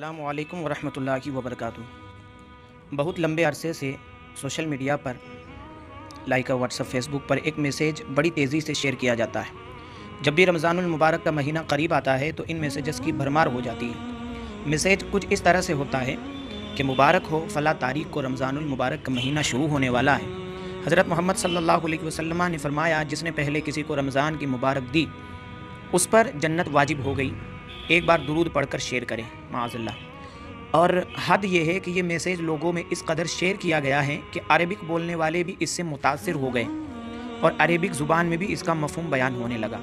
अस्सलामु अलैकुम वरहमतुल्लाहि वबरकातुहू। बहुत लंबे अरसे से सोशल मीडिया पर लाइक व्हाट्सएप फेसबुक पर एक मैसेज बड़ी तेज़ी से शेयर किया जाता है। जब भी रमज़ानुल मुबारक का महीना करीब आता है तो इन मैसेजेस की भरमार हो जाती है। मैसेज कुछ इस तरह से होता है कि मुबारक हो फ़ला तारीख को रमज़ानुल मुबारक का महीना शुरू होने वाला है। हज़रत मोहम्मद सल्लल्लाहु अलैहि वसल्लम ने फरमाया, जिसने पहले किसी को रमज़ान की मुबारक दी उस पर जन्नत वाजिब हो गई। एक बार दुरूद पढ़कर शेयर करें माअज़ल्लाह। और हद ये है कि ये मैसेज लोगों में इस कदर शेयर किया गया है कि अरबिक बोलने वाले भी इससे मुतासिर हो गए और अरबिक ज़ुबान में भी इसका मफ़हूम बयान होने लगा।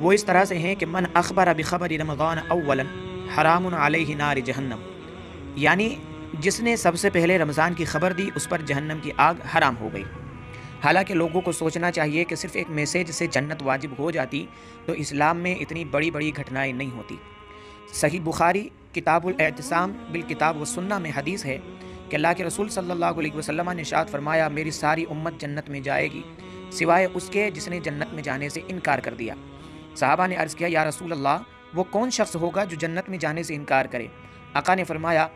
वो इस तरह से हैं कि मन अखबर बिखबर रमज़ान अव्वलन हरामुन अलैहि नार जहन्नम, यानी जिसने सबसे पहले रमज़ान की खबर दी उस पर जहन्नम की आग हराम हो गई। हालांकि लोगों को सोचना चाहिए कि सिर्फ़ एक मैसेज से जन्नत वाजिब हो जाती तो इस्लाम में इतनी बड़ी बड़ी घटनाएं नहीं होती। सही बुखारी किताबुल एतिसाम बिल किताब व सुन्ना में हदीस है कि अल्लाह के रसूल सल्लल्लाहु अलैहि वसल्लम ने इरशाद फरमाया, मेरी सारी उम्मत जन्नत में जाएगी सिवाय उसके जिसने जन्नत में जाने से इनकार कर दिया। सहाबा ने अर्ज़ किया, या रसूल अल्लाह, वो कौन शख्स होगा जो जन्नत में जाने से इनकार करे? आका ने फरमाया,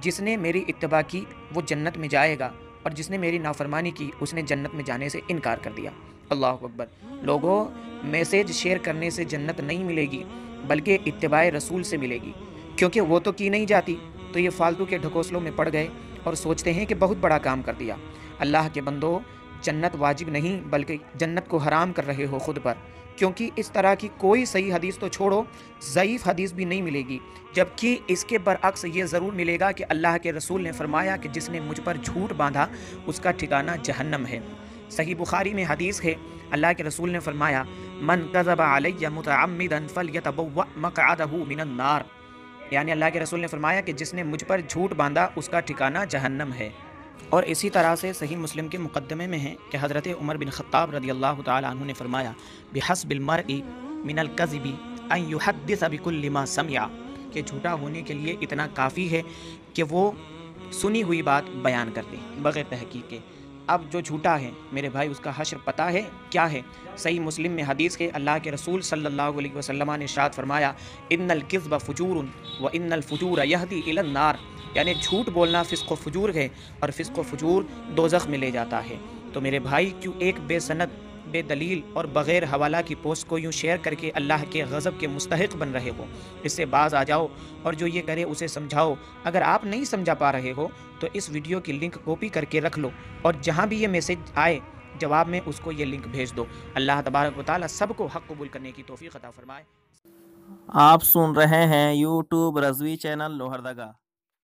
जिसने मेरी इत्तबा की वो जन्नत में जाएगा और जिसने मेरी नाफरमानी की उसने जन्नत में जाने से इनकार कर दिया। अल्लाह अकबर। लोगों, मैसेज शेयर करने से जन्नत नहीं मिलेगी बल्कि इत्तिबाए रसूल से मिलेगी, क्योंकि वो तो की नहीं जाती। तो ये फालतू के ढकोसलों में पड़ गए और सोचते हैं कि बहुत बड़ा काम कर दिया। अल्लाह के बंदो, जन्नत वाजिब नहीं बल्कि जन्नत को हराम कर रहे हो खुद पर, क्योंकि इस तरह की कोई सही हदीस तो छोड़ो, ज़ईफ़ हदीस भी नहीं मिलेगी। जबकि इसके बरअक्स ये ज़रूर मिलेगा कि अल्लाह के रसूल ने फरमाया कि जिसने मुझ पर झूठ बांधा उसका ठिकाना जहन्नम है। सही बुखारी में हदीस है, अल्लाह के रसूल ने फरमाया, मन कज़बा अलैया मुतअम्मिदन फलयतबव्वा मक़अदहु मिनन नार, यानी अल्लाह के रसूल ने फरमाया कि जिसने मुझ पर झूठ बांधा उसका ठिकाना जहन्नम है। और इसी तरह से सही मुस्लिम के मुक़द्दमे में है कि हज़रत उमर बिन ख़त्ताब रज़ियल्लाहु तआला अन्हु ने फरमाया, बिहस्बिल मरई मिनल कज़िबी अन युहद्दिस बिकुल्लि मा समिअ, कि झूठा होने के लिए इतना काफ़ी है कि वो सुनी हुई बात बयान कर दे बग़ैर तहक़ीक़ के। अब जो झूठा है मेरे भाई, उसका हश्र पता है क्या है? सही मुस्लिम में हदीस के अल्लाह के रसूल सल्लल्लाहु अलैहि वसल्लम ने इरशाद फरमाया, इन्नल किज़्ब फुजूरुन व इन्नल फुजूर यहदी इलन नार, यानी झूठ बोलना फ़िस्क़ व फुजूर है और फ़िस्क़ व फुजूर दोज़ख में ले जाता है। तो मेरे भाई, क्यों एक बेसनद बेदलील और बग़ैर हवाला की पोस्ट को यूँ शेयर करके अल्लाह के गज़ब के मुस्तहिक़ बन रहे हो? इससे बाज़ आ जाओ और जो ये करे उसे समझाओ। अगर आप नहीं समझा पा रहे हो तो इस वीडियो की लिंक कॉपी करके रख लो और जहाँ भी ये मैसेज आए जवाब में उसको ये लिंक भेज दो। अल्लाह तबारक व तआला सबको हक़ कबूल करने की तौफ़ीक़ अता फ़रमाए। आप सुन रहे हैं यूट्यूब रज़वी चैनल लोहरदगा।